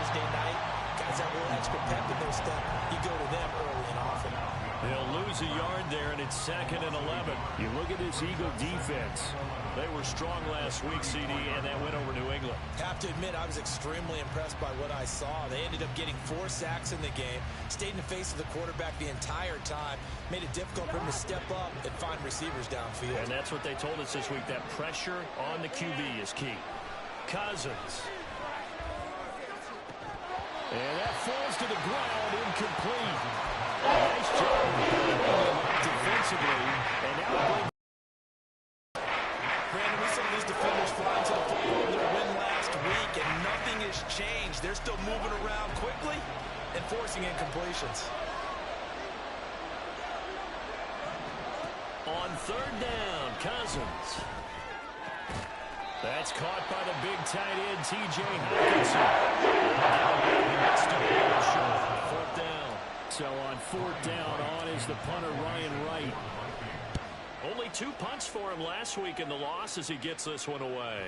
Thursday night. Guys have a little extra pep in their step. You go to them early and often. They'll lose a yard there, and it's 2nd and 11. You look at this Eagle defense. They were strong last week, CD, and that went over New England. Have to admit, I was extremely impressed by what I saw. They ended up getting 4 sacks in the game, stayed in the face of the quarterback the entire time, made it difficult for him to step up and find receivers downfield. And that's what they told us this week, that pressure on the QB is key. Cousins. And that falls to the ground, incomplete. Nice job defensively. And now Brandon, we saw these defenders flying to the football in their win last week, and nothing has changed. They're still moving around quickly and forcing incompletions. On 3rd down, Cousins. That's caught by the big tight end, T.J. Hockenson. 4th down. So on 4th down, on is the punter, Ryan Wright. Only 2 punts for him last week in the loss as he gets this one away.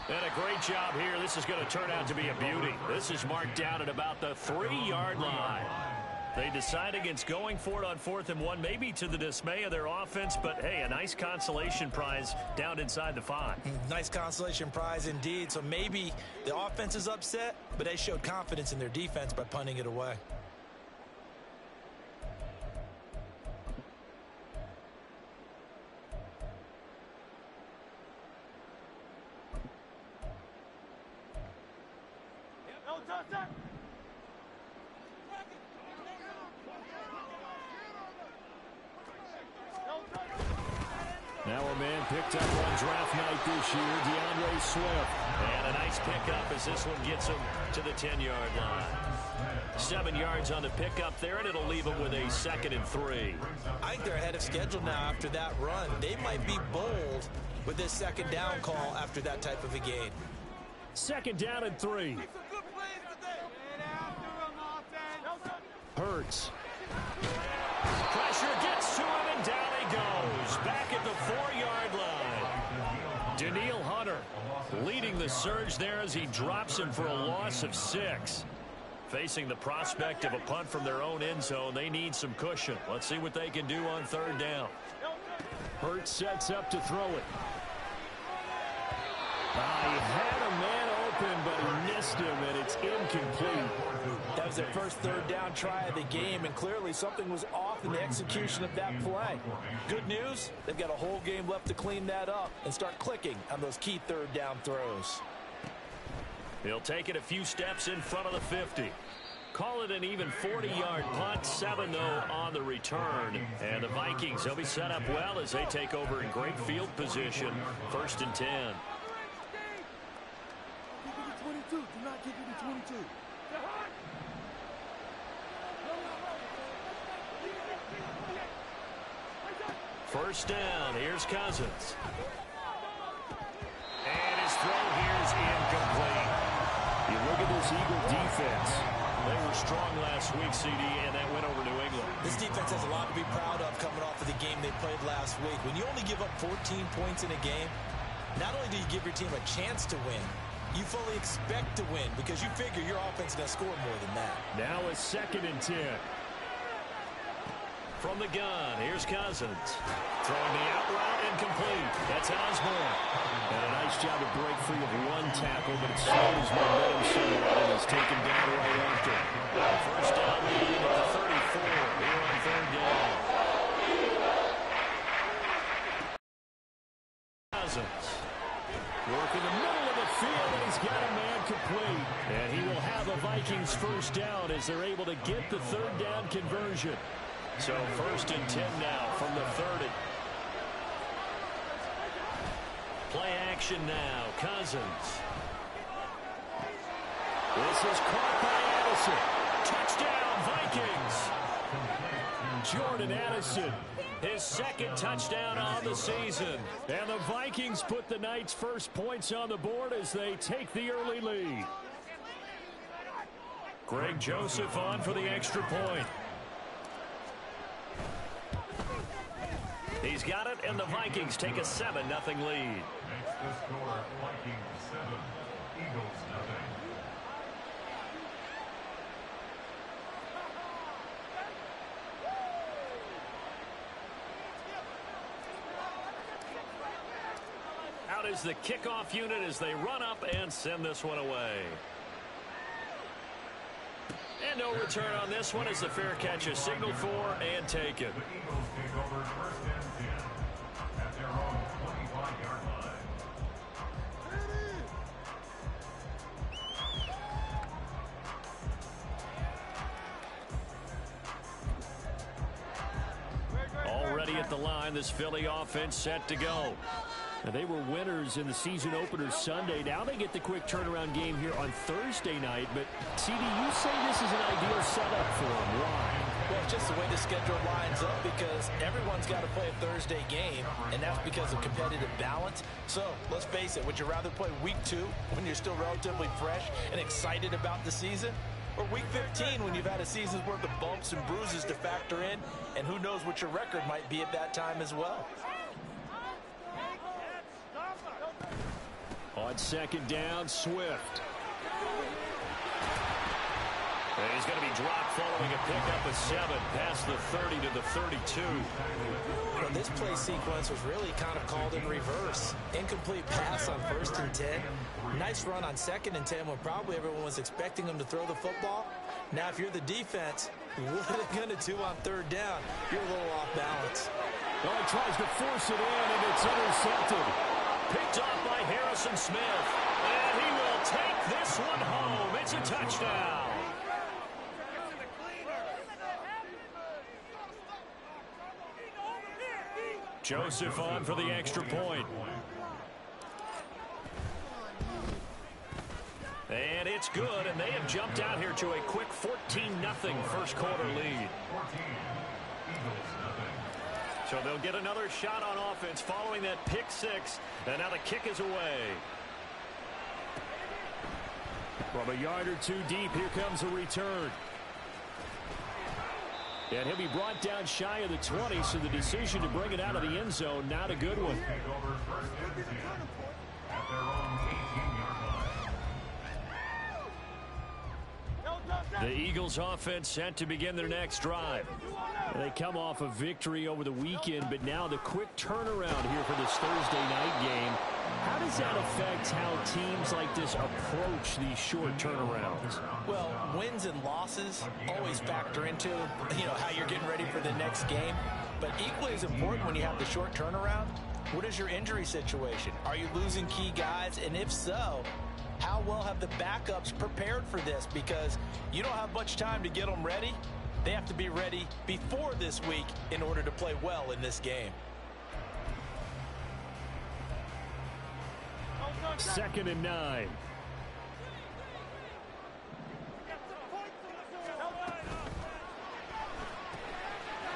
And a great job here. This is going to turn out to be a beauty. This is marked down at about the 3-yard line. They decide against going for it on 4th and 1, maybe to the dismay of their offense, but hey, a nice consolation prize down inside the 5. Nice consolation prize indeed. So maybe the offense is upset, but they showed confidence in their defense by punting it away. Now a man picked up on draft night this year, DeAndre Swift. And a nice pickup as this one gets him to the 10-yard line. 7 yards on the pickup there, and it'll leave him with a 2nd and 3. I think they're ahead of schedule now after that run. They might be bold with this 2nd down call after that type of a gain. 2nd down and 3. Hurts. Pressure gets to him, and down he goes. Back at the 4-yard line. Danielle Hunter leading the surge there as he drops him for a loss of 6. Facing the prospect of a punt from their own end zone, they need some cushion. Let's see what they can do on 3rd down. Hurts sets up to throw it. He had a man open, but he missed him, and it's incomplete. That was their first 3rd down try of the game, and clearly something was off in the execution of that play. Good news, they've got a whole game left to clean that up and start clicking on those key 3rd down throws. He'll take it a few steps in front of the 50. Call it an even 40-yard punt, 7 though on the return. And the Vikings, they'll be set up well as they take over in great field position. 1st and 10. Do not give me the 22. First down, here's Cousins. And his throw here is incomplete. You look at this Eagle defense. They were strong last week, CD, and that went over New England. This defense has a lot to be proud of coming off of the game they played last week. When you only give up 14 points in a game, not only do you give your team a chance to win, you fully expect to win because you figure your offense is going to score more than that. Now a 2nd and 10. From the gun, here's Cousins. Throwing the out route incomplete. That's Osborne. And a nice job to break free of one tackle, but it slows momentum somewhat and is taken down right after. First down lead at the 34 here on 3rd down. Cousins. Working the middle of the field, and he's got a man complete. And he will have the Vikings first down as they're able to get the 3rd down conversion. So 1st and 10 now from the 30. Play action now. Cousins. This is caught by Addison. Touchdown, Vikings. Jordan Addison, his 2nd touchdown on the season. And the Vikings put the night's first points on the board as they take the early lead. Greg Joseph on for the extra point. He's got it, and the Vikings take a 7-0 lead. Next to score, Vikings 7, Eagles 0. is the kickoff unit as they run up and send this one away. And no return on this one as the fair catch is signaled for and taken. Already at the line, this Philly offense set to go. Now, they were winners in the season opener Sunday. Now they get the quick turnaround game here on Thursday night. But, CD, you say this is an ideal setup for them. Why? Well, it's just the way the schedule lines up because everyone's got to play a Thursday game, and that's because of competitive balance. So, let's face it, would you rather play week 2 when you're still relatively fresh and excited about the season? Or week 15 when you've had a season's worth of bumps and bruises to factor in, and who knows what your record might be at that time as well. On second down, Swift. And he's going to be dropped following a pickup of 7 past the 30 to the 32. You know, this play sequence was really kind of called in reverse. Incomplete pass on 1st and 10. Nice run on 2nd and 10 when probably everyone was expecting him to throw the football. Now, if you're the defense, what are they going to do on 3rd down? You're a little off balance. Well, he tries to force it in, and it's intercepted. Picked off by Harrison Smith. And he will take this one home. It's a touchdown. Joseph on for the extra point. And it's good, and they have jumped out here to a quick 14-0 first quarter lead. So they'll get another shot on offense following that pick 6, and now the kick is away. From a yard or 2 deep, here comes a return. And he'll be brought down shy of the 20, so the decision to bring it out of the end zone, not a good one. The Eagles offense set to begin their next drive. They come off a victory over the weekend, but now the quick turnaround here for this Thursday night game. How does that affect how teams like this approach these short turnarounds? Well, wins and losses always factor into, how you're getting ready for the next game. But equally as important when you have the short turnaround, what is your injury situation? Are you losing key guys? And if so, how well have the backups prepared for this? Because you don't have much time to get them ready. They have to be ready before this week in order to play well in this game. 2nd and 9.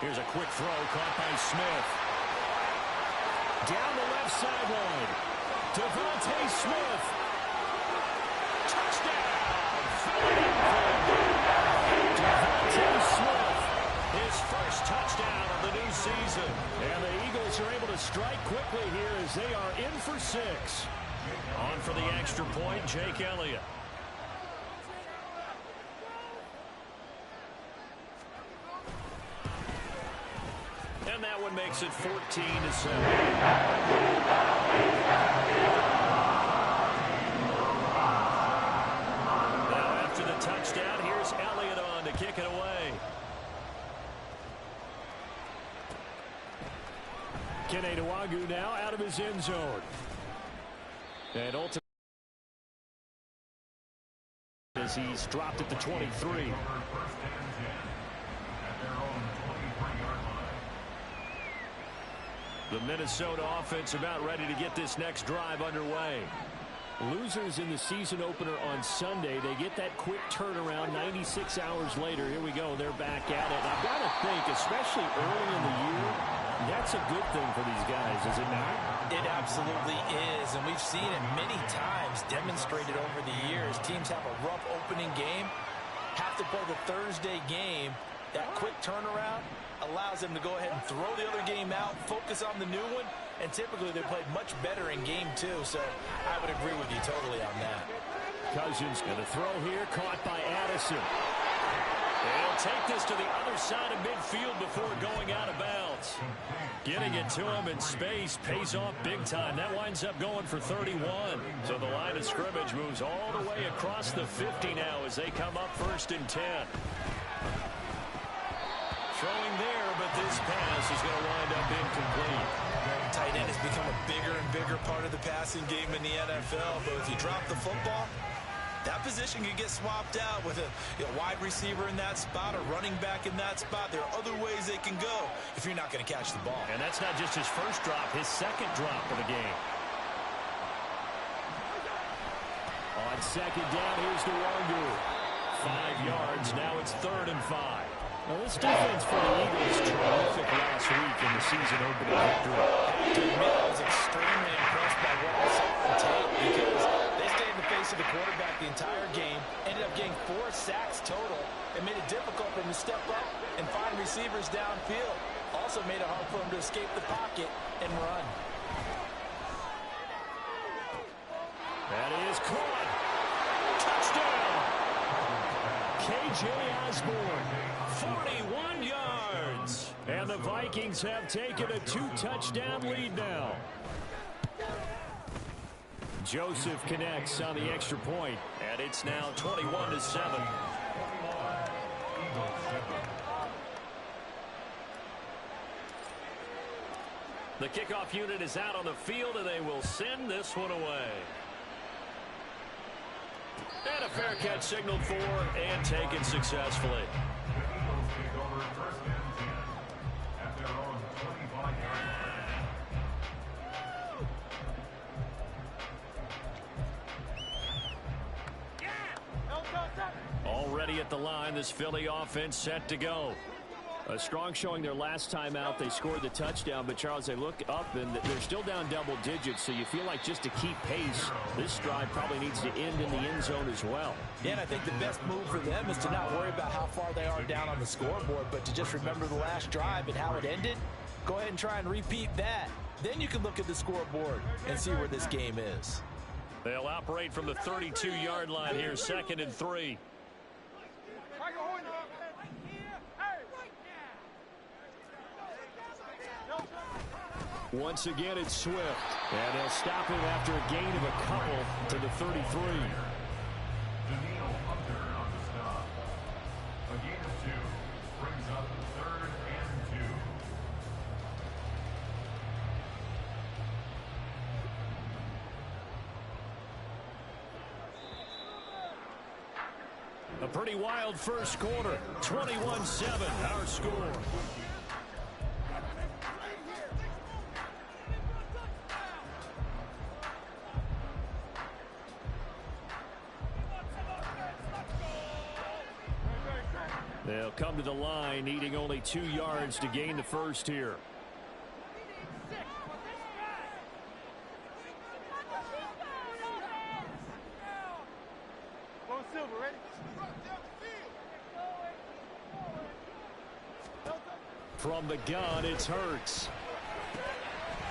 Here's a quick throw caught by Smith. Down the left sideline. Devontae Smith. Touchdown. Devontae Smith. His first touchdown of the new season. And the Eagles are able to strike quickly here as they are in for 6. On for the extra point, Jake Elliott. And that one makes it 14-7. Now after the touchdown, here's Elliott on to kick it away. Kene Nwangwu now out of his end zone. And ultimately, as he's dropped at the 23. The Minnesota offense about ready to get this next drive underway. Losers in the season opener on Sunday. They get that quick turnaround 96 hours later. Here we go. They're back at it. I've got to think, especially early in the year, that's a good thing for these guys, is it not? It absolutely is, and we've seen it many times demonstrated over the years. Teams have a rough opening game, have to play the Thursday game. That quick turnaround allows them to go ahead and throw the other game out, focus on the new one, and typically they played much better in game 2, so I would agree with you totally on that. Cousins going to throw here, caught by Addison. He'll take this to the other side of midfield before going out of bounds. Getting it to him in space pays off big time. That winds up going for 31. So the line of scrimmage moves all the way across the 50 now as they come up 1st and 10. Throwing there, but this pass is going to wind up incomplete. Tight end has become a bigger and bigger part of the passing game in the NFL, but if you drop the football, that position can get swapped out with a wide receiver in that spot or running back in that spot. There are other ways they can go if you're not going to catch the ball. And that's not just his first drop, his second drop of the game. On 2nd down, here's Nwangu. 5 yards, now it's 3rd and 5. Now this defense for the Eagles terrific last week in the season opening victory. To admit, I was extremely impressed by what I saw on tape because they stayed in the face of the quarterback the entire game, ended up getting 4 sacks total, and made it difficult for him to step up and find receivers downfield. Also made it hard for him to escape the pocket and run. That is caught. Touchdown! KJ Osborne, 41 yards. And the Vikings have taken a 2-touchdown lead now. Joseph connects on the extra point, and it's now 21-7. The kickoff unit is out on the field, and they will send this one away. And a fair catch signaled for and taken successfully. Already at the line, this Philly offense set to go. A strong showing their last time out. They scored the touchdown, but Charles, they look up and they're still down double digits, so you feel like just to keep pace, this drive probably needs to end in the end zone as well. Yeah, and I think the best move for them is to not worry about how far they are down on the scoreboard, but to just remember the last drive and how it ended. Go ahead and try and repeat that. Then you can look at the scoreboard and see where this game is. They'll operate from the 32-yard line here, 2nd and 3. Once again, it's Swift. And they'll stop him after a gain of a couple to the 33. A pretty wild first quarter. 21-7, our score. They'll come to the line, needing only 2 yards to gain the first here. From the gun, it's Hurts.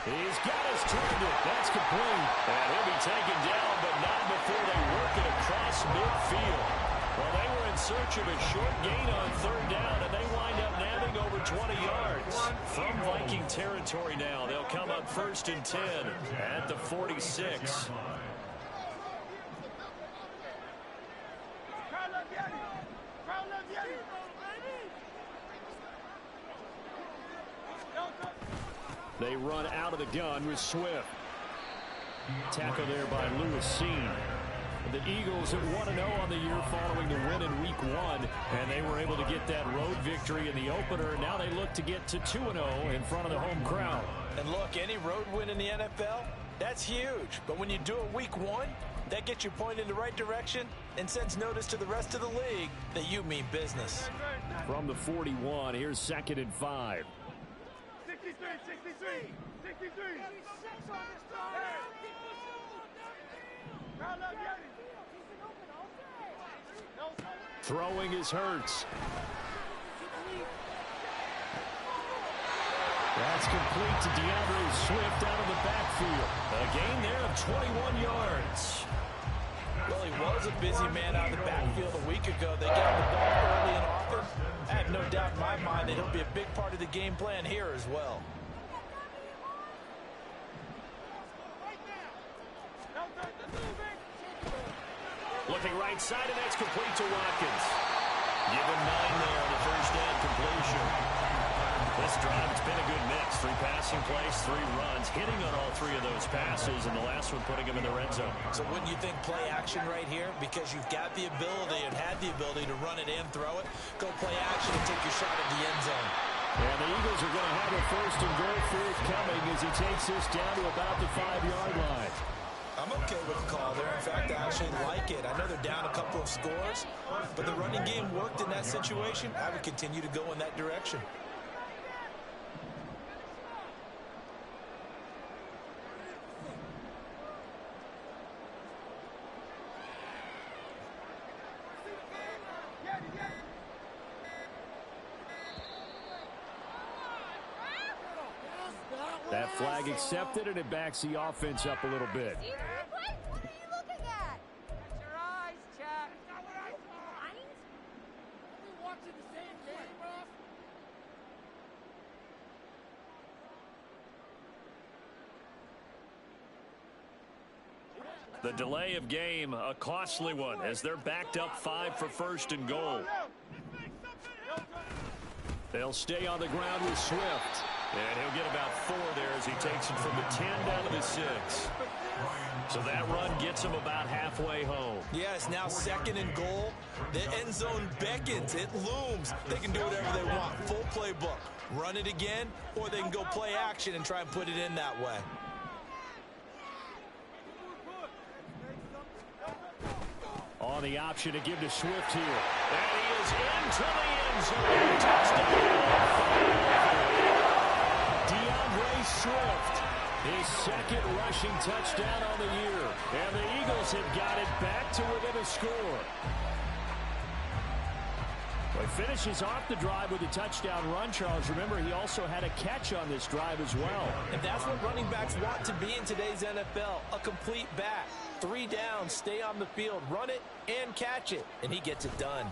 He's got his target. That's complete. And he'll be taken down, but not before they work it across midfield. Well, they were in search of a short gain on 3rd down, and they wind up nabbing over 20 yards. From Viking territory now, they'll come up 1st and 10 at the 46. They run out of the gun with Swift. Tackle there by Lewis Seen. The Eagles at 1-0 on the year following the win in Week 1, and they were able to get that road victory in the opener. Now they look to get to 2-0 in front of the home crowd. And look, any road win in the NFL, that's huge. But when you do it Week 1, that gets you pointed in the right direction and sends notice to the rest of the league that you mean business. From the 41, here's 2nd and 5. 63. Throwing is Hurts. That's complete to DeAndre Swift out of the backfield. A gain there of 21 yards. Well, he was a busy man out of the backfield a week ago. They got the ball early and often. I have no doubt in my mind that he'll be a big part of the game plan here as well. Looking right side, and that's complete to Watkins. Give him 9 there on the first down completion. This drive, it's been a good mix. 3 passing plays, 3 runs, hitting on all 3 of those passes, and the last one putting him in the red zone. So wouldn't you think play action right here? Because you've got the ability and had the ability to run it and throw it. Go play action and take your shot at the end zone. And the Eagles are going to have a first and goal forthcoming as he takes this down to about the 5-yard line. I'm okay with the call there. In fact, I actually like it. I know they're down a couple of scores, but the running game worked in that situation. I would continue to go in that direction. That flag accepted, and it backs the offense up a little bit. What are you looking at? Shut your eyes, Jack. Are we watching the same game, Ralph? The delay of game, a costly one, as they're backed up 5 for first and goal. They'll stay on the ground with Swift. And he'll get about 4 there as he takes it from the 10 down to the 6. So that run gets him about halfway home. Yeah, it's now 2nd and goal. The end zone beckons. It looms. They can do whatever they want. Full playbook. Run it again, or they can go play action and try and put it in that way. On the option to give to Swift here. And he is into the end zone. Touchdown. DeAndre Swift, his 2nd rushing touchdown on the year. And the Eagles have got it back to within a score. Well, he finishes off the drive with a touchdown run, Charles. Remember, he also had a catch on this drive as well. And that's what running backs want to be in today's NFL, a complete back. 3 down, stay on the field, run it, and catch it. And he gets it done.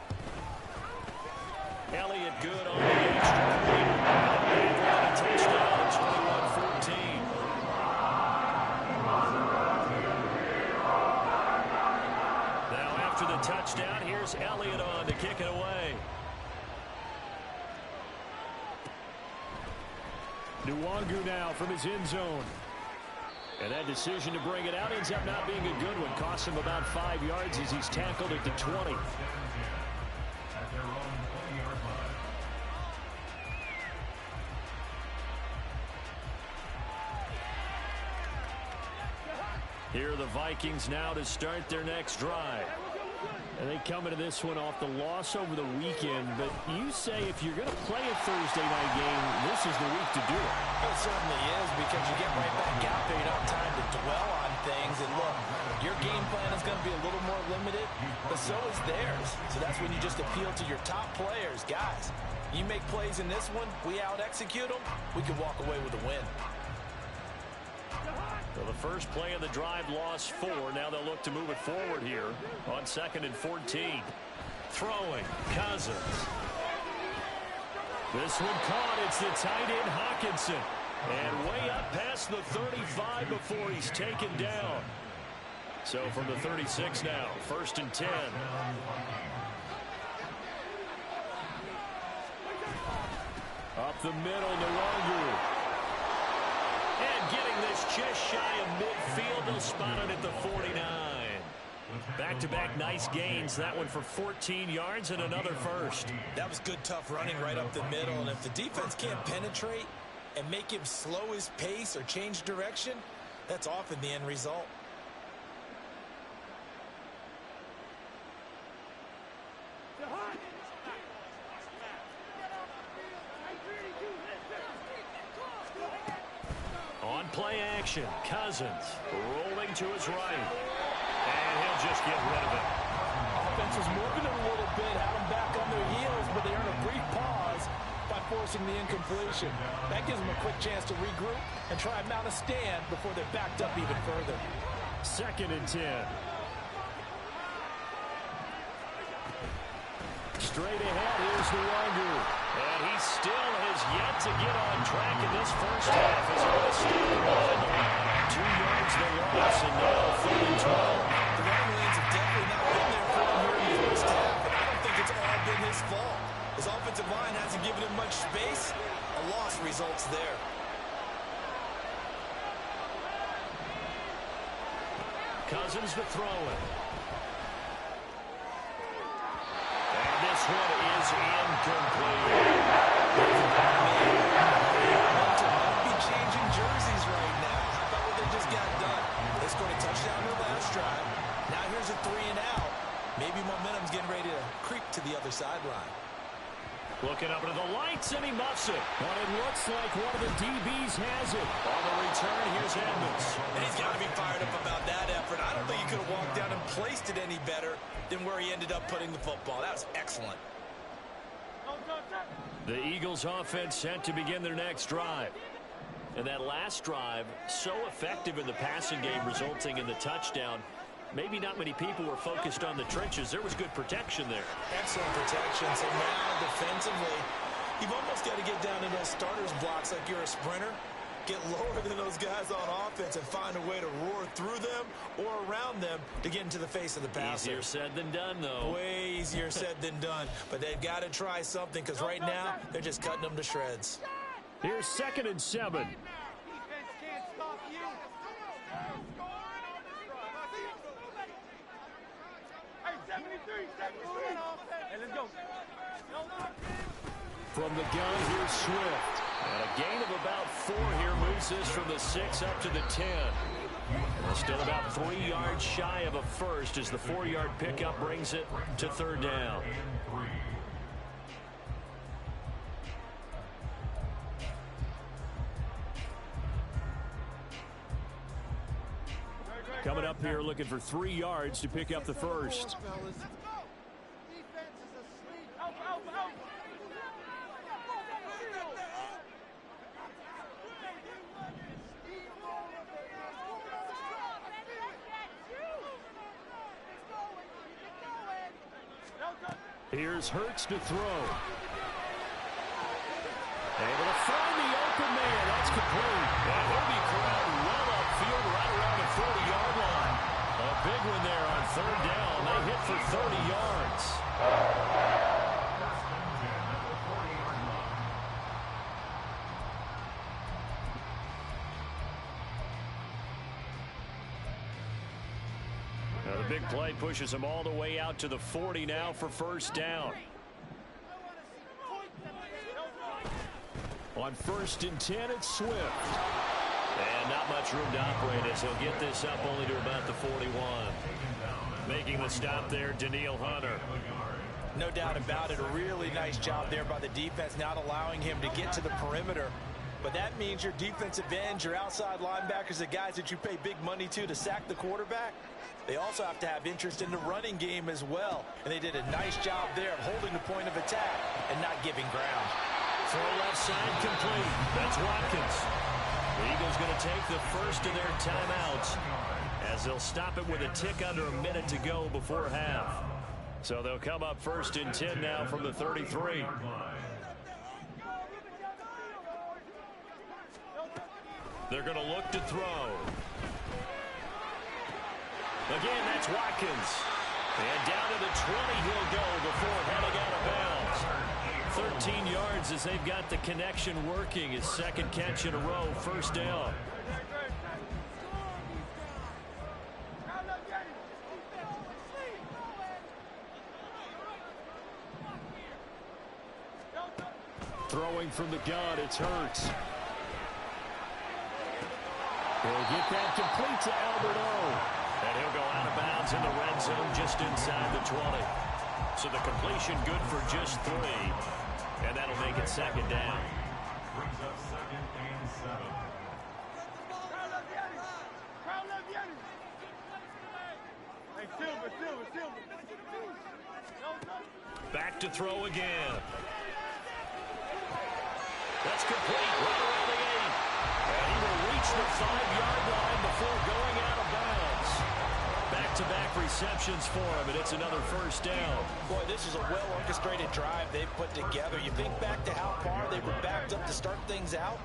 Elliott good on the extra point. A touchdown, 21-14. Now after the touchdown, here's Elliott on to kick it away. Nwangu now from his end zone. And that decision to bring it out ends up not being a good one. Costs him about 5 yards as he's tackled at the 20. Here are the Vikings now to start their next drive. And they come into this one off the loss over the weekend. But you say if you're going to play a Thursday night game, this is the week to do it. It certainly is, because you get right back out there. You don't have time to dwell on things. And look, your game plan is going to be a little more limited, but so is theirs. So that's when you just appeal to your top players. Guys, you make plays in this one, we out-execute them, we can walk away with a win. So the first play of the drive lost 4. Now they'll look to move it forward here on 2nd and 14. Throwing, Cousins. This one caught. It's the tight end, Hawkinson. And way up past the 35 before he's taken down. So from the 36 now, 1st and 10. Up the middle, Nwangu. And getting this just shy of midfield, they'll spot it at the 49. Back-to-back nice gains. That one for 14 yards and another first. That was good, tough running right up the middle. And if the defense can't penetrate and make him slow his pace or change direction, that's often the end result. On play action, Cousins rolling to his right. And he'll just get rid of it. Offense was moving it a little bit, had them back on their heels, but they earn a brief pause by forcing the incompletion. That gives them a quick chance to regroup and try and mount a stand before they're backed up even further. 2nd and 10. Straight ahead, here's the Wonder. And he still has yet to get on track in this first half as he was standing behind the line. 2 yards the loss, and now 3rd and 12. The running lanes have definitely not been there for him here in the first half, and I don't think it's all been his fault. His offensive line hasn't given him much space. A loss results there. Cousins to throw it. And this one is incomplete. Might be changing jerseys right now. How about what they just got done? They scored a touchdown in the last drive. Now here's a 3 and out. Maybe momentum's getting ready to creep to the other sideline. Looking up into the lights, and he muffs it. But it looks like one of the DBs has it. On the return, here's Edmonds. And he's got to be fired up about that effort. I don't think he could have walked down and placed it any better than where he ended up putting the football. That was excellent. The Eagles offense set to begin their next drive. And that last drive, so effective in the passing game, resulting in the touchdown. Maybe not many people were focused on the trenches. There was good protection there. Excellent protection. So now defensively, you've almost got to get down in those starters blocks like you're a sprinter. Get lower than those guys on offense and find a way to roar through them or around them to get into the face of the passer. Easier said than done, though. Way easier said than done. But they've got to try something because right now they're just cutting them to shreds. Here's 2nd and 7. From the gun, here's Swift. And a gain of about 4 here moves this from the 6 up to the 10. And still about 3 yards shy of a first as the 4-yard pickup brings it to 3rd down. Coming up here looking for 3 yards to pick up the first. Here's Hurts to throw. Able to find the open man. That's complete. And he'll be corralled well upfield right around the 40-yard line. A big one there on 3rd down. They hit for 30 yards. Now the big play pushes them all the way out to the 40 now for 1st down. On 1st and 10, it's Swift. And not much room to operate as he'll get this up only to about the 41. Making the stop there, Danielle Hunter. No doubt about it. A really nice job there by the defense, not allowing him to get to the perimeter. But that means your defensive ends, your outside linebackers, the guys that you pay big money to sack the quarterback, they also have to have interest in the running game as well. And they did a nice job there of holding the point of attack and not giving ground. Throw left side complete. That's Watkins. The Eagles going to take the first of their timeouts as they'll stop it with a tick under a minute to go before half. So they'll come up 1st and 10 now from the 33. They're going to look to throw. Again, that's Watkins. And down to the 20 he'll go before heading out of bounds. 13 yards as they've got the connection working. His 2nd catch in a row, 1st down. Throwing from the gun, it's Hurts. He'll get that complete to Albert O. And he'll go out of bounds in the red zone just inside the 20. So the completion good for just 3. And that'll make it 2nd down. Back to throw again. That's complete right around the 8. And he will reach the 5-yard line before going out of bounds. Back to back-to-back receptions for him, and it's another first down. Boy, this is a well-orchestrated drive they've put together. You think back to how far they were backed up to start things out,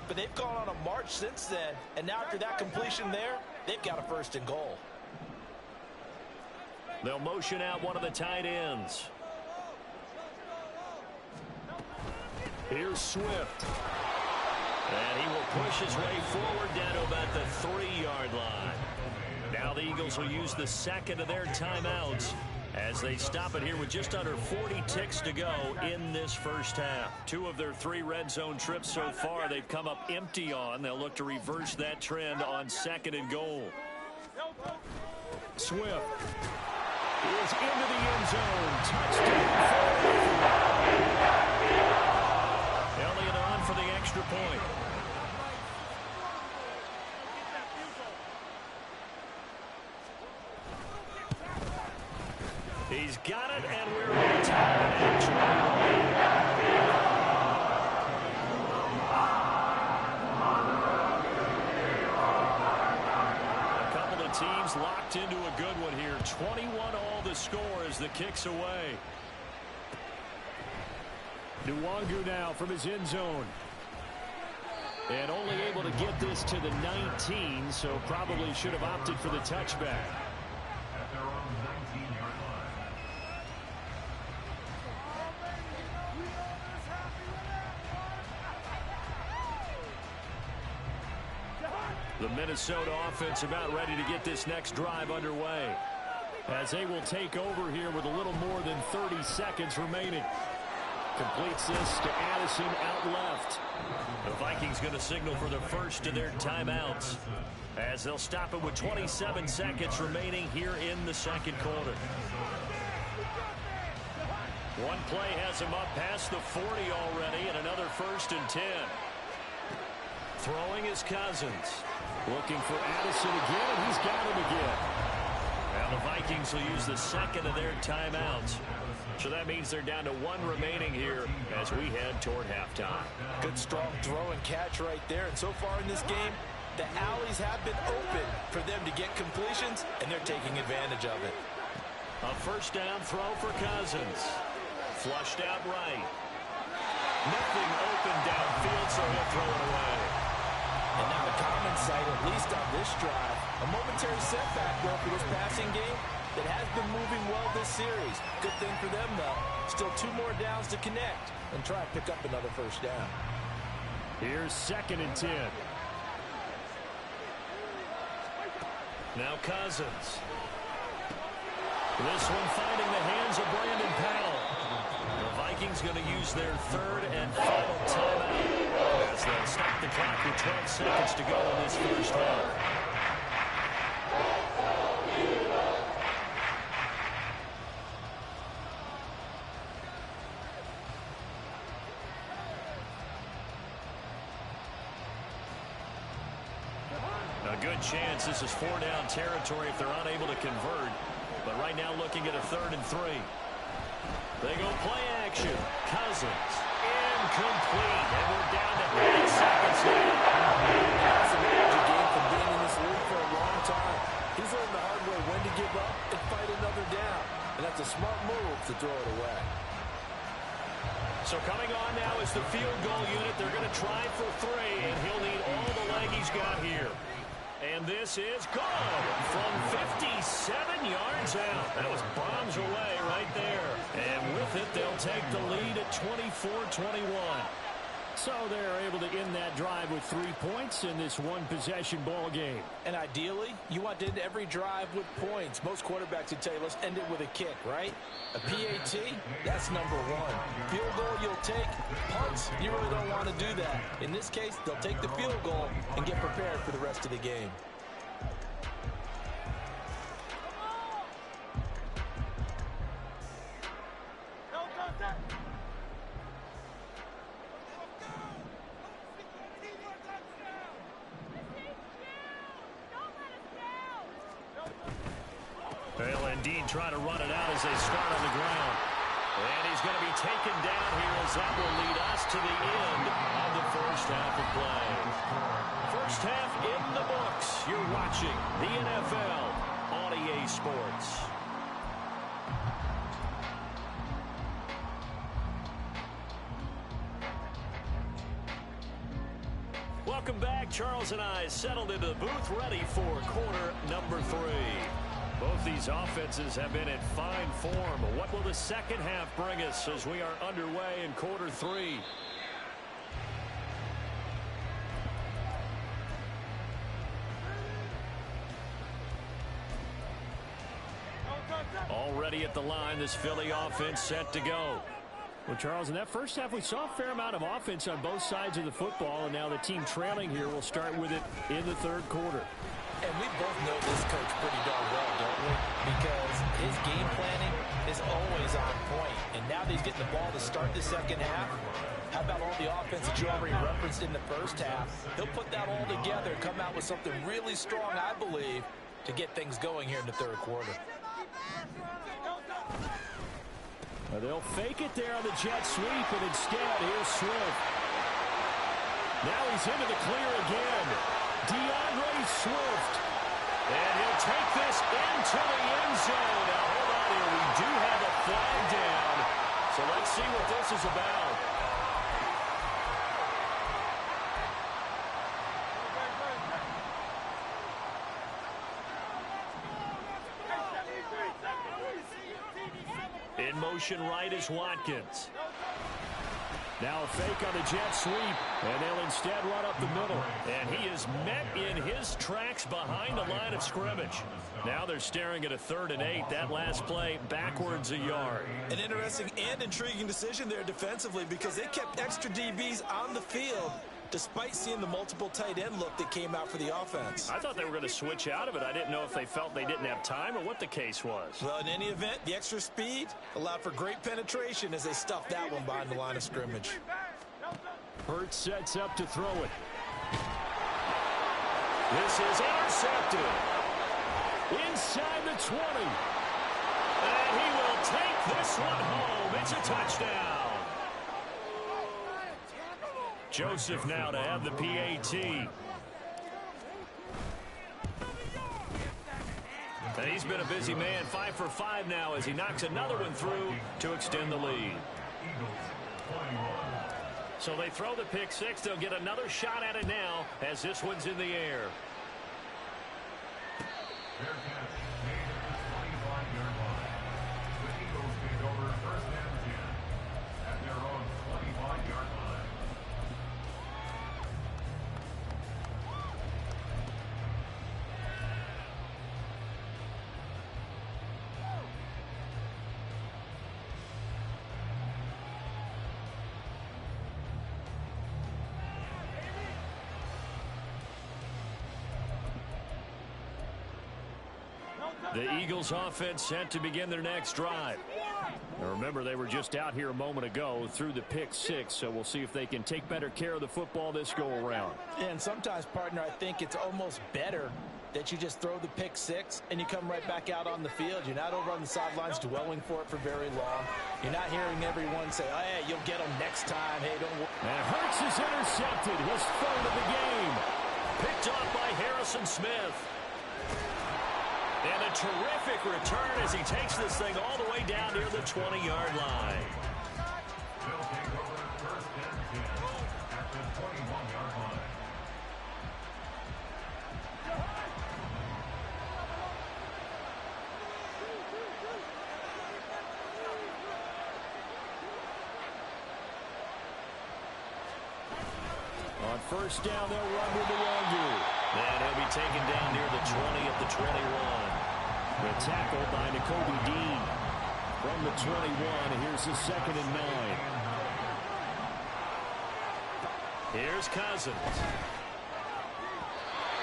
but they've gone on a march since then, and now after that completion there, they've got a first and goal. They'll motion out one of the tight ends. Here's Swift. And he will push his way forward down to about the 3-yard line. Now the Eagles will use the second of their timeouts as they stop it here with just under 40 ticks to go in this first half. 2 of their 3 red zone trips so far they've come up empty on. They'll look to reverse that trend on second and goal. Swift is into the end zone. Touchdown. Elliott on for the extra point. He's got it, and we're on time at 21. A couple of teams locked into a good one here. 21 all the score as the kick's away. Nwangu now from his end zone. And only able to get this to the 19, so probably should have opted for the touchback. The Minnesota offense about ready to get this next drive underway as they will take over here with a little more than 30 seconds remaining. Completes this to Addison out left. The Vikings going to signal for the first of their timeouts as they'll stop it with 27 seconds remaining here in the second quarter. One play has him up past the 40 already, and another 1st and 10. Throwing is Cousins. Looking for Addison again, and he's got him again. Now the Vikings will use the second of their timeouts. So that means they're down to 1 remaining here as we head toward halftime. Good, strong throw and catch right there. And so far in this game, the alleys have been open for them to get completions, and they're taking advantage of it. A first down throw for Cousins. Flushed out right. Nothing open downfield, so he'll throw it away. And now a common sight, at least on this drive. A momentary setback, though, for this passing game that has been moving well this series. Good thing for them, though. Still 2 more downs to connect and try to pick up another first down. Here's 2nd and 10. Now Cousins. This one finding the hands of Brandon Powell. The Vikings going to use their 3rd and final timeout as they'll stop the clock with 12 seconds to go in this first half. A good chance this is 4-down territory if they're unable to convert. But right now looking at a 3rd and 3. They go play action. Cousins. Incomplete. And we're down to 8 seconds now. That's a major game from being in this league for a long time. He's learned the hard way when to give up and fight another down. And that's a smart move to throw it away. So coming on now is the field goal unit. They're going to try for 3, and he'll need all the leg he's got here. And this is good from 57 yards out. That was bombs away right there. And with it, they'll take the lead at 24-21. So they're able to end that drive with 3 points in this one-possession ball game. And ideally, you want to end every drive with points. Most quarterbacks would tell you, let's end it with a kick, right? A PAT, that's number 1. Field goal, you'll take. Punts, you really don't want to do that. In this case, they'll take the field goal and get prepared for the rest of the game. They'll indeed try to run it out as they start on the ground. And he's going to be taken down here as that will lead us to the end of the first half of play. First half in the books. You're watching the NFL on EA NBC Sports. Welcome back. Charles and I settled into the booth ready for quarter number 3. Both these offenses have been in fine form. What will the second half bring us as we are underway in quarter 3? Already at the line, this Philly offense set to go. Well, Charles, in that first half, we saw a fair amount of offense on both sides of the football, and now the team trailing here will start with it in the third quarter. And we both know this coach pretty darn well, don't we? Because his game planning is always on point. And now that he's getting the ball to start the second half, how about all the offense that you already referenced in the first half? He'll put that all together and come out with something really strong, I believe, to get things going here in the third quarter. They'll fake it there on the jet sweep, and instead, here's Swift. Now he's into the clear again. DeAndre Swift. And he'll take this into the end zone. Now, hold on here. We do have a flag down. So let's see what this is about. In motion right is Watkins. Now a fake on the jet sweep, and they'll instead run up the middle. And he is met in his tracks behind the line of scrimmage. Now they're staring at a 3rd and 8. That last play backwards a yard. An interesting and intriguing decision there defensively because they kept extra DBs on the field despite seeing the multiple tight end look that came out for the offense. I thought they were going to switch out of it. I didn't know if they felt they didn't have time or what the case was. Well, in any event, the extra speed allowed for great penetration as they stuffed that one behind the line of scrimmage. Hurts sets up to throw it. This is intercepted. Inside the 20. And he will take this one home. It's a touchdown. Joseph now to have the PAT. And he's been a busy man, 5 for 5 now as he knocks another one through to extend the lead. So they throw the pick 6. They'll get another shot at it now as this one's in the air. The Eagles offense set to begin their next drive. Now remember, they were just out here a moment ago through the pick 6, so we'll see if they can take better care of the football this go-around. And sometimes, partner, I think it's almost better that you just throw the pick 6 and you come right back out on the field. You're not over on the sidelines dwelling for it for very long. You're not hearing everyone say, oh, hey, you'll get them next time. Hey, don't worry. And Hurts is intercepted. His 3rd of the game. Picked off by Harrison Smith. And a terrific return as he takes this thing all the way down near the 20-yard line. On first down, they'll run with the Wagyu. And he'll be taken down near the 20 at the 21. The tackle by Nakobe Dean from the 21. Here's the 2nd and 9. Here's Cousins.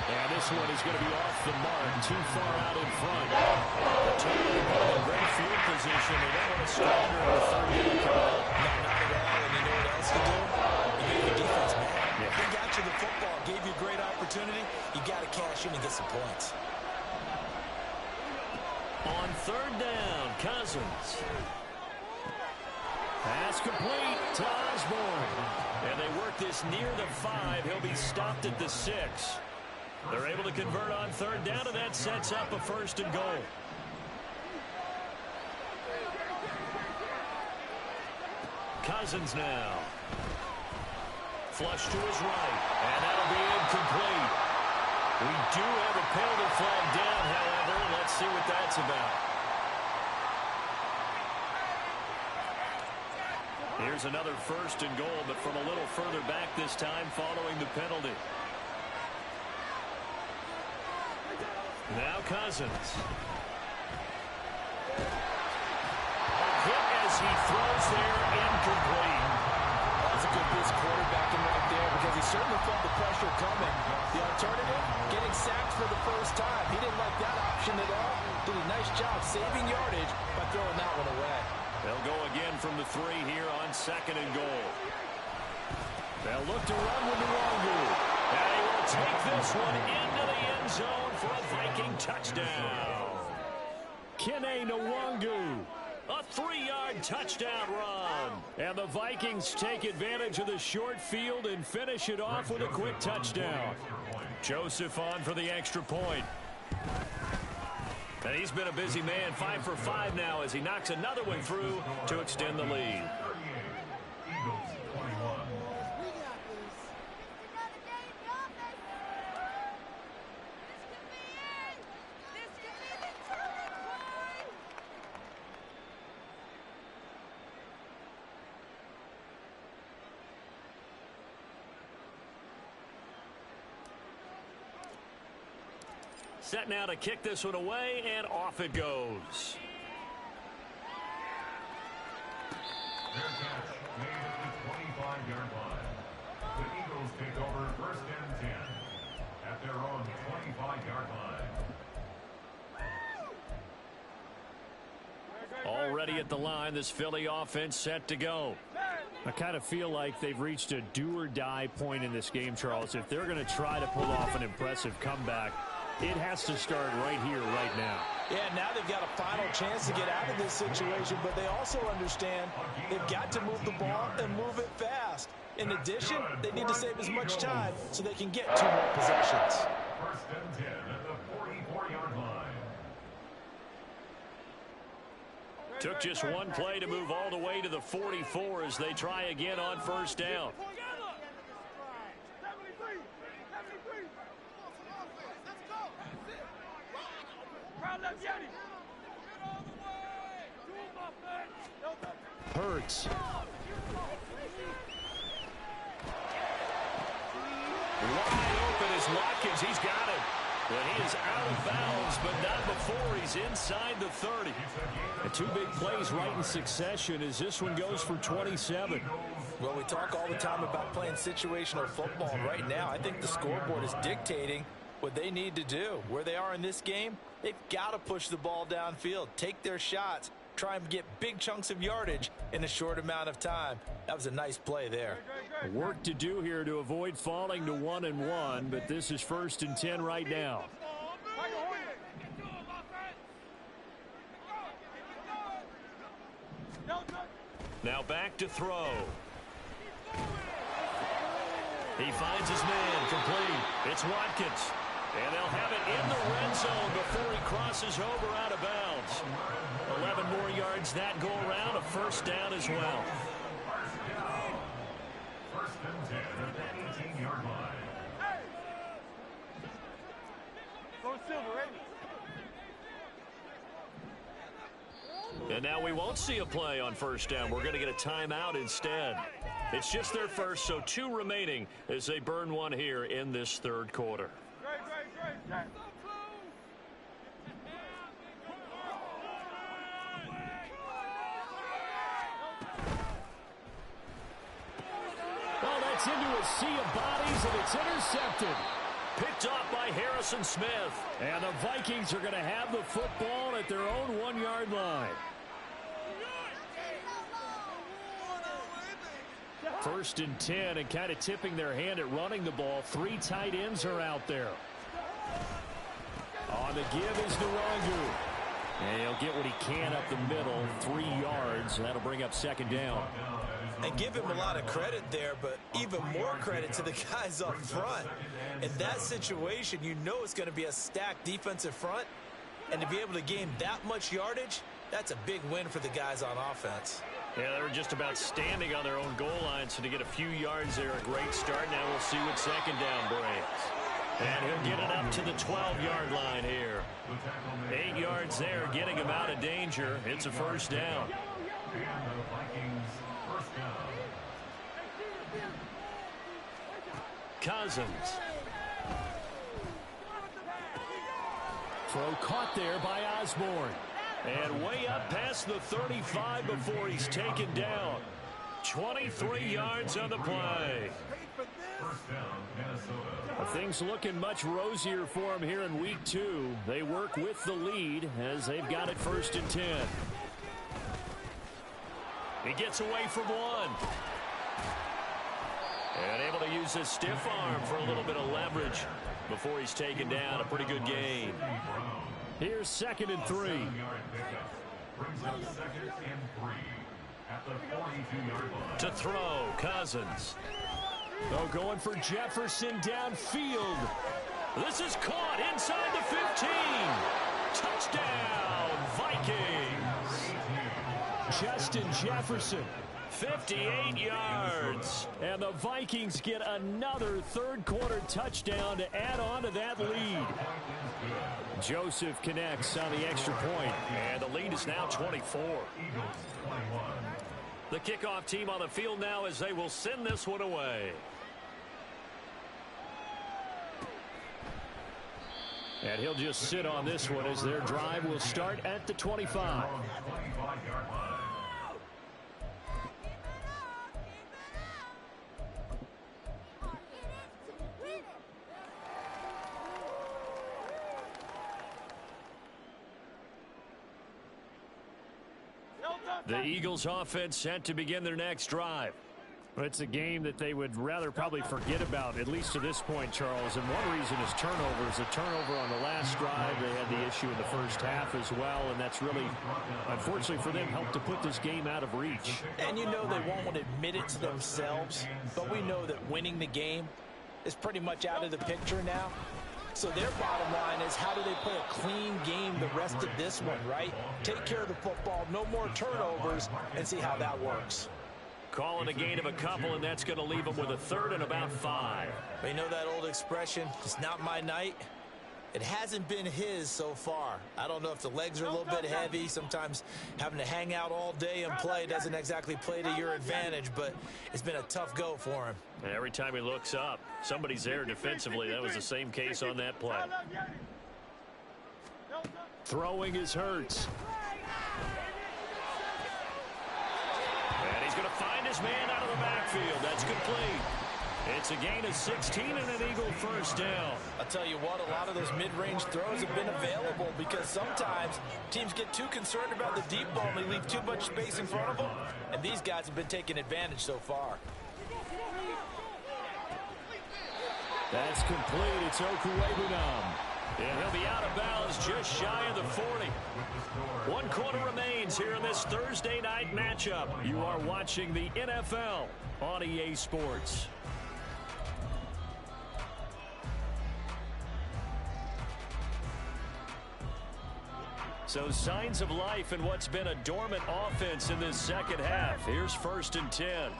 And this one is going to be off the mark, too far out in front. The Tigers are in great field position. They don't want to stop her in the 3rd down coming up. Not at all, and you know what else you do? You gave your defense back. Yeah. They got you the football, gave you a great opportunity. You got to cash in and get some points. On 3rd down, Cousins. Pass complete to Osborne. And they work this near the 5. He'll be stopped at the 6. They're able to convert on 3rd down, and that sets up a 1st and goal. Cousins now. Flush to his right, and that'll be incomplete. We do have a penalty flag down, however. Let's see what that's about. Here's another 1st and goal, but from a little further back this time following the penalty. Now Cousins. Hit as he throws there, incomplete. That's a good piece of quarterbacking right there because he certainly felt the pressure coming. The alternative, getting sacked for the first time. He didn't like that option at all. Did a nice job saving yardage by throwing that one away. They'll go again from the 3 here on 2nd and goal. They'll look to run with Nwangu. And he will take this one into the end zone for a Viking touchdown. Kene Nwangu. A 3-yard touchdown run. And the Vikings take advantage of the short field and finish it off with a quick touchdown. Joseph on for the extra point. And he's been a busy man, 5 for 5 now as he knocks another one through to extend the lead. Set now to kick this one away, and off it goes. Their catch made at the 25-yard line. The Eagles take over 1st and 10 at their own 25-yard line. Already at the line, this Philly offense set to go. I kind of feel like they've reached a do-or-die point in this game, Charles. If they're going to try to pull off an impressive comeback, it has to start right here, right now. Yeah, now they've got a final chance to get out of this situation, but they also understand they've got to move the ball and move it fast. In addition, they need to save as much time so they can get 2 more possessions. 1st and 10 at the 44-yard line. Took just one play to move all the way to the 44 as they try again on 1st down. Hurts. Wide open is Watkins. He's got it. But he is out of bounds, but not before he's inside the 30. And 2 big plays right in succession as this one goes for 27. Well, we talk all the time about playing situational football, and right now I think the scoreboard is dictating what they need to do. Where they are in this game, they've got to push the ball downfield, take their shots, try and get big chunks of yardage in a short amount of time. That was a nice play there. Work to do here to avoid falling to 1-1, but this is 1st and 10 right now. Now back to throw. He finds his man, complete. It's Watkins. And they'll have it in the red zone before he crosses over out of bounds. 11 more yards that go around, a 1st down as well. 1st and 10 at the 18-yard line. Go Silver, ready? And now we won't see a play on 1st down. We're going to get a timeout instead. It's just their first, so 2 remaining as they burn one here in this 3rd quarter. Well, that's into a sea of bodies, and it's intercepted. Picked off by Harrison Smith. And the Vikings are going to have the football at their own 1-yard line. 1st and 10, and kind of tipping their hand at running the ball. 3 tight ends are out there. On the give is Nwangu. And he'll get what he can up the middle, 3 yards. And that'll bring up 2nd down. And give him a lot of credit there, but even more credit to the guys up front. In that situation, you know it's going to be a stacked defensive front. And to be able to gain that much yardage, That's a big win for the guys on offense. Yeah, they were just about standing on their own goal line, so to get a few yards there, a great start. Now we'll see what second down brings. And he'll get it up to the 12-yard line here. 8 yards there, getting him out of danger. It's a first down. And the Vikings first down. Cousins. Throw caught there by Osborne. And way up past the 35 before he's taken down. 23 yards on the play. First down, Minnesota. Well, things looking much rosier for him here in week 2. They work with the lead as they've got it 1st and 10. He gets away from one. And able to use his stiff arm for a little bit of leverage before he's taken down. A pretty good game. Here's 2nd and 3. 7-yard pickup. Brings up 2nd and 3 at the 42-yard line. To throw, Cousins. Oh, going for Jefferson downfield. This is caught inside the 15. Touchdown, Vikings. Justin Jefferson. 58 yards. And the Vikings get another third-quarter touchdown to add on to that lead. Joseph connects on the extra point. And the lead is now 24. Eagles 21. The kickoff team on the field now as they will send this one away. And he'll just sit on this one as their drive will start at the 25. 25-yard line. The Eagles offense set to begin their next drive. But it's a game that they would rather probably forget about, at least to this point, Charles. And one reason is turnovers. A turnover on the last drive. They had the issue in the first half as well, and that's really, unfortunately for them, helped to put this game out of reach. And you know they won't admit it to themselves, but we know that winning the game is pretty much out of the picture now. So their bottom line is, how do they play a clean game the rest of this one, right? Take care of the football, no more turnovers, and see how that works. Calling a gain of a couple, and that's going to leave them with a 3rd and about 5. But you know that old expression, it's not my night? It hasn't been his so far. I don't know if the legs are a little bit heavy. Sometimes having to hang out all day and play doesn't exactly play to your advantage, but it's been a tough go for him. And every time he looks up, somebody's there defensively. That was the same case on that play. Throwing is Hurts. And he's going to find his man out of the backfield. That's complete. It's a gain of 16 and an Eagle first down. I'll tell you what, a lot of those mid-range throws have been available because sometimes teams get too concerned about the deep ball and they leave too much space in front of them, and these guys have been taking advantage so far. That's complete. It's Okuwebunam. And he'll be out of bounds just shy of the 40. 1 quarter remains here in this Thursday night matchup. You are watching the NFL on EA Sports. So signs of life in what's been a dormant offense in this second half. Here's 1st and 10.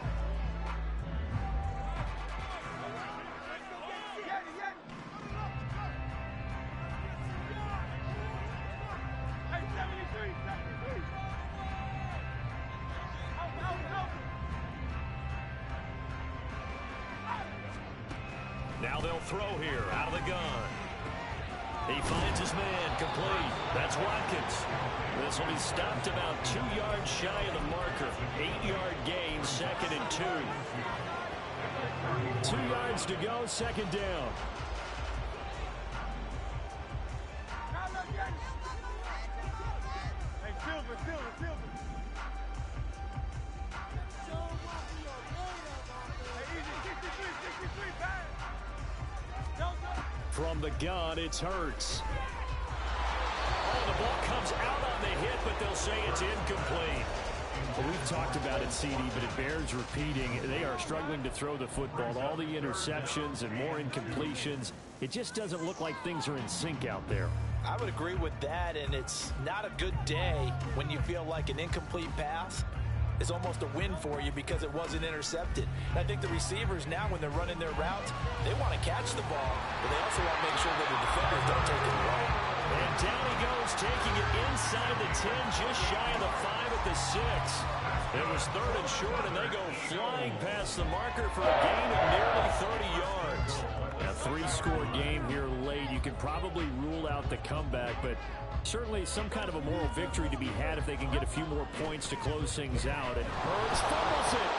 Now they'll throw here out of the gun. He finds his man complete. That's Watkins. This will be stopped about 2 yards shy of the marker. 8-yard gain, 2nd and 2. 2 yards to go, 2nd down. Hey, Silver. Hey, easy, 63, back. From the gun, it's Hurts. Oh, the ball comes out on the hit, but they'll say it's incomplete. Well, we've talked about it, CD, but it bears repeating. They are struggling to throw the football. All the interceptions and more incompletions. it just doesn't look like things are in sync out there. I would agree with that, and it's not a good day when you feel like an incomplete pass is almost a win for you because it wasn't intercepted. And I think the receivers now, when they're running their routes, they want to catch the ball, but they also want to make sure that the defenders don't take it away. And down he goes, taking it inside the 10, just shy of the 5 at the 6. It was 3rd and short, and they go flying past the marker for a gain of nearly 30 yards. A 3-score game here late. You can probably rule out the comeback, but certainly some kind of a moral victory to be had if they can get a few more points to close things out. And Hurts fumbles it.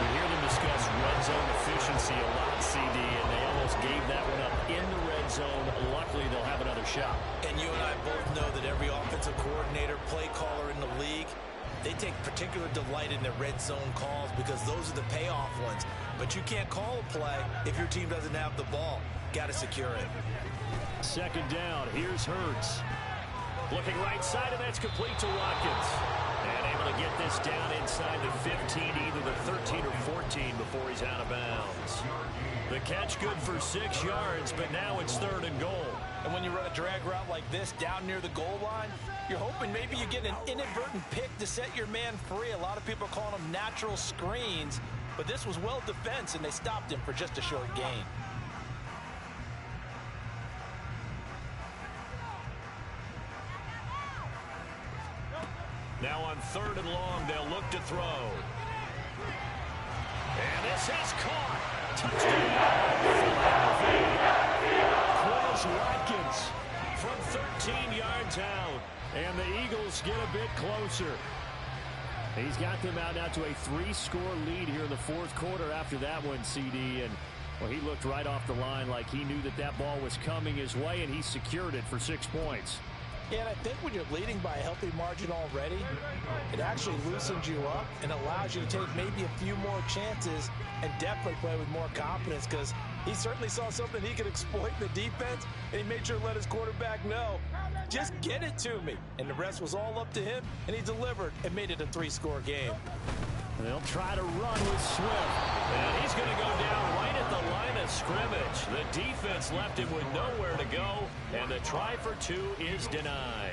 We hear them discuss red zone efficiency a lot, CD, and they almost gave that one up in the red zone. Luckily, they'll have another shot. And you and I both know that every offensive coordinator, play caller in the league, they take particular delight in their red zone calls because those are the payoff ones. But you can't call a play if your team doesn't have the ball. Got to secure it. 2nd down. Here's Hurts. Looking right side, and that's complete to Watkins. And able to get this down inside the 15, either the 13 or 14 before he's out of bounds. The catch good for 6 yards, but now it's 3rd and goal. And when you run a drag route like this down near the goal line, you're hoping maybe you get an inadvertent pick to set your man free. A lot of people are calling them natural screens, but this was well defense, and they stopped him for just a short gain. Now on 3rd and long, they'll look to throw. And this is caught. Touchdown. Quez Watkins from 13 yards out. And the Eagles get a bit closer. He's got them out now to a 3-score lead here in the 4th quarter after that one, CD. And, well, he looked right off the line like he knew that that ball was coming his way, and he secured it for 6 points. Yeah, and I think when you're leading by a healthy margin already, it actually loosens you up and allows you to take maybe a few more chances and definitely play with more confidence because he certainly saw something he could exploit in the defense, and he made sure to let his quarterback know, just get it to me. And the rest was all up to him, and he delivered and made it a 3-score game. They'll try to run with Swift. And he's going to go down right at the line of scrimmage. The defense left him with nowhere to go, and the try for 2 is denied.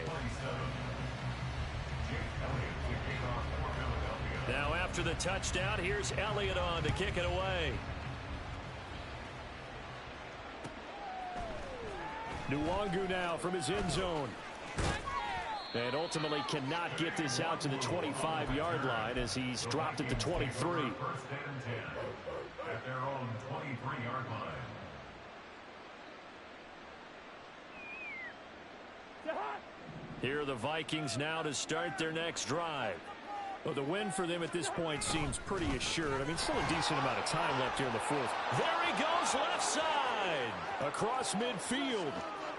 Now after the touchdown, here's Elliott on to kick it away. Nwangu now from his end zone. And ultimately cannot get this out to the 25-yard line as he's dropped at the 23. 1st and 10 at their own 23-yard line. Here are the Vikings now to start their next drive. Well, the win for them at this point seems pretty assured. I mean, still a decent amount of time left here in the 4th. There he goes, left side. Across midfield.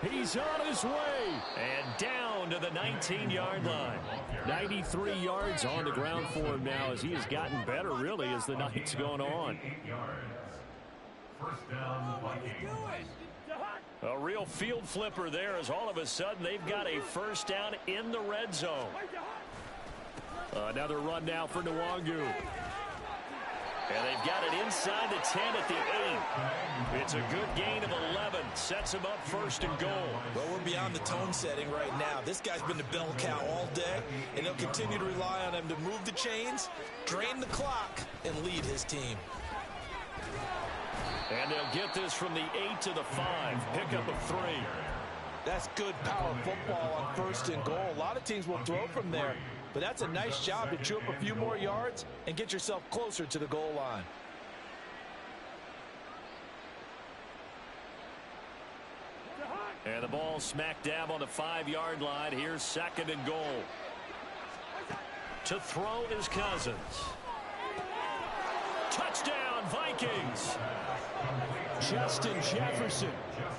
He's on his way. And down to the 19-yard line. 93 yards on the ground for him now as he has gotten better, really, as the night's gone on. 8 yards. 1st down, Vikings. A real field flipper there as all of a sudden they've got a 1st down in the red zone. Another run now for Nwangu. And they've got it inside the 10 at the 8. It's a good gain of 11. Sets him up 1st and goal. Well, we're beyond the tone setting right now. This guy's been the bell cow all day, and they'll continue to rely on him to move the chains, drain the clock, and lead his team. And they'll get this from the 8 to the 5. Pickup of 3. That's good power football on 1st and goal. A lot of teams will throw from there, but that's a nice job to chew up a few more yards and get yourself closer to the goal line. And the ball smack dab on the 5-yard line. Here's 2nd and goal. To throw is Cousins. Touchdown, Vikings. Justin Jefferson,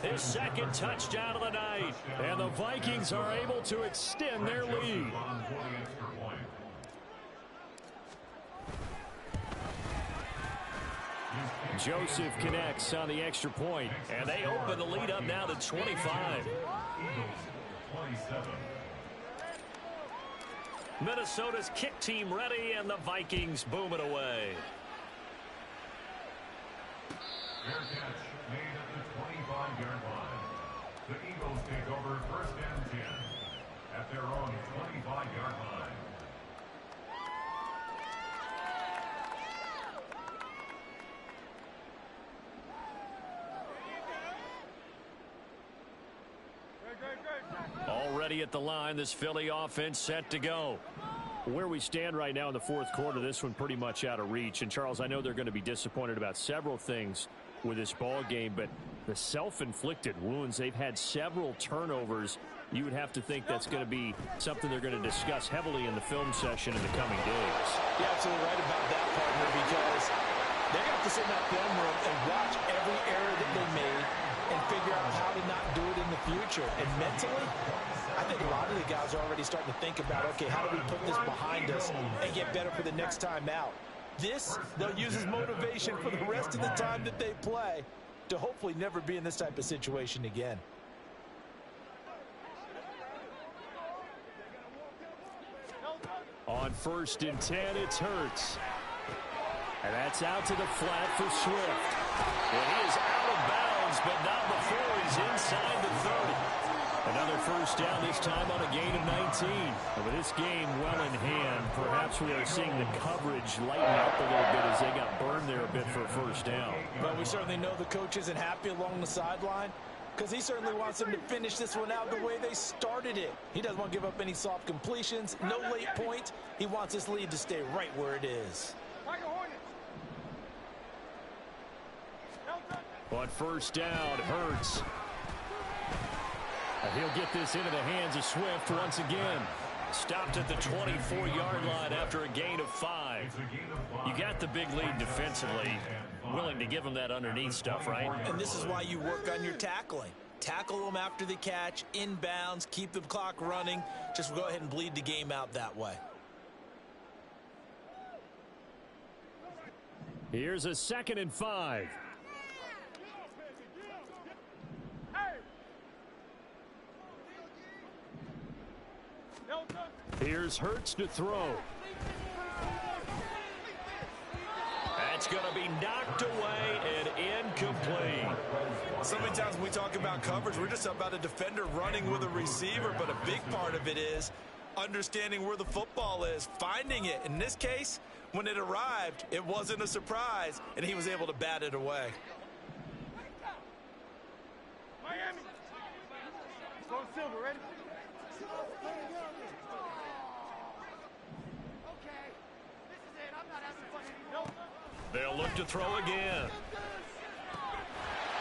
his 2nd touchdown of the night. And the Vikings are able to extend their lead. Joseph connects on the extra point, and they open the lead up now to 25. Minnesota's kick team ready, and the Vikings boom it away. Fair catch. 25-yard line. The Eagles take over first and 10 at their own 25-yard line. Already at the line, this Philly offense set to go. Where we stand right now in the fourth quarter, this one pretty much out of reach. And, Charles, I know they're going to be disappointed about several things with this ball game, but the self-inflicted wounds, they've had several turnovers. You would have to think that's going to be something they're going to discuss heavily in the film session in the coming days. You're absolutely right about that, partner, because they're going to have to sit in that film room and watch every error that they made and figure out how to not do it in the future. And mentally, I think a lot of the guys are already starting to think about, okay, how do we put this behind us and get better for the next time out? This, they'll use as motivation for the rest of the time that they play to hopefully never be in this type of situation again. On first and 10, it's Hurts. And that's out to the flat for Swift. And he is out of bounds, but not before he's inside the 30. Another first down, this time on a gain of 19. And with this game well in hand, perhaps we are seeing the coverage lighten up a little bit as they got burned there a bit for a first down. But we certainly know the coach isn't happy along the sideline because he certainly wants them to finish this one out the way they started it. He doesn't want to give up any soft completions, no late points. He wants this lead to stay right where it is. On first down, Hurts. And he'll get this into the hands of Swift once again. Stopped at the 24-yard line after a gain of 5. You got the big lead defensively. Willing to give them that underneath stuff, right? And this is why you work on your tackling. Tackle them after the catch, inbounds, keep the clock running. Just go ahead and bleed the game out that way. Here's a 2nd and 5. Here's Hurts to throw. That's going to be knocked away and incomplete. So many times when we talk about coverage, we're just about a defender running with a receiver, but a big part of it is understanding where the football is, finding it. In this case, when it arrived, it wasn't a surprise, and he was able to bat it away. Miami. Go Silver, ready? They'll look to throw again.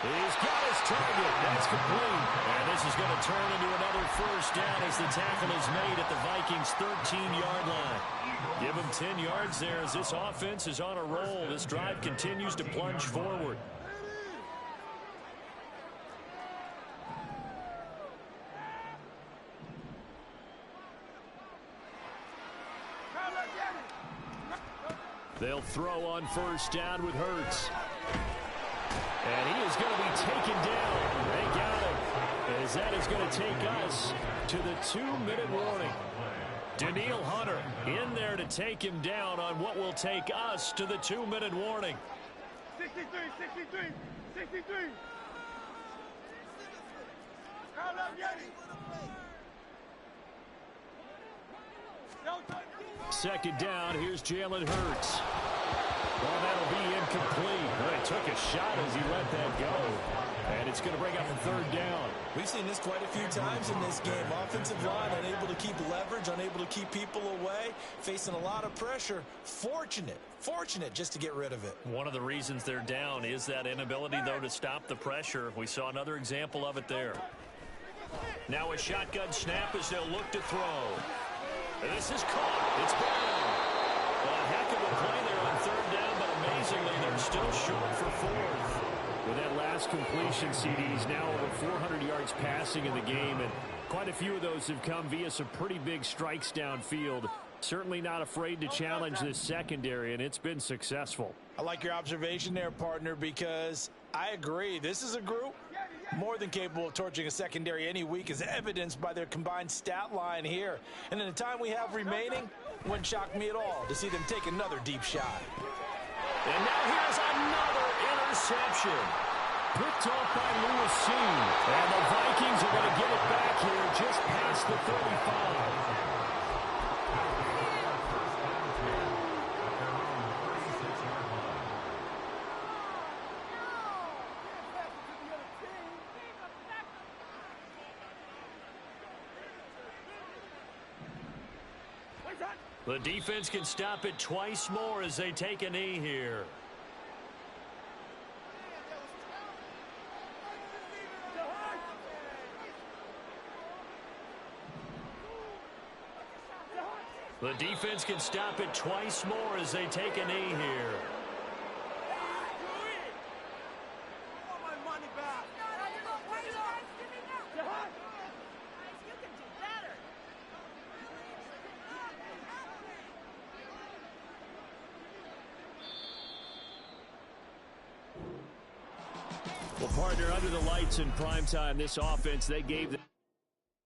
He's got his target. That's complete. And this is going to turn into another first down as the tackle is made at the Vikings' 13-yard line. Give them 10 yards there as this offense is on a roll. This drive continues to plunge forward. They'll throw on first down with Hurts. And he is going to be taken down. They got him. As that is going to take us to the 2-minute warning. Danielle Hunter in there to take him down on what will take us to the 2-minute warning. 63, 63, 63. Call up, Yeti. Second down, here's Jalen Hurts. Well, that'll be incomplete. Well, he took a shot as he let that go. And it's going to bring up a 3rd down. We've seen this quite a few times in this game. Offensive line unable to keep leverage, unable to keep people away, facing a lot of pressure. Fortunate just to get rid of it. One of the reasons they're down is that inability, though, to stop the pressure. We saw another example of it there. Now a shotgun snap as they'll look to throw. This is caught. It's Brown. Well, a heck of a play there on 3rd down, but amazingly, they're still short for 4th. With that last completion, CD's now over 400 yards passing in the game, and quite a few of those have come via some pretty big strikes downfield. Certainly not afraid to challenge this secondary, and it's been successful. I like your observation there, partner, because I agree. This is a group more than capable of torching a secondary any week, as evidenced by their combined stat line here. And in the time we have remaining, wouldn't shock me at all to see them take another deep shot. And now here's another interception. picked off by Lewis Cine. And the Vikings are going to get it back here just past the 35. The defense can stop it twice more as they take a knee here. The defense can stop it twice more as they take a knee here. Well, partner, under the lights in primetime, this offense, they gave the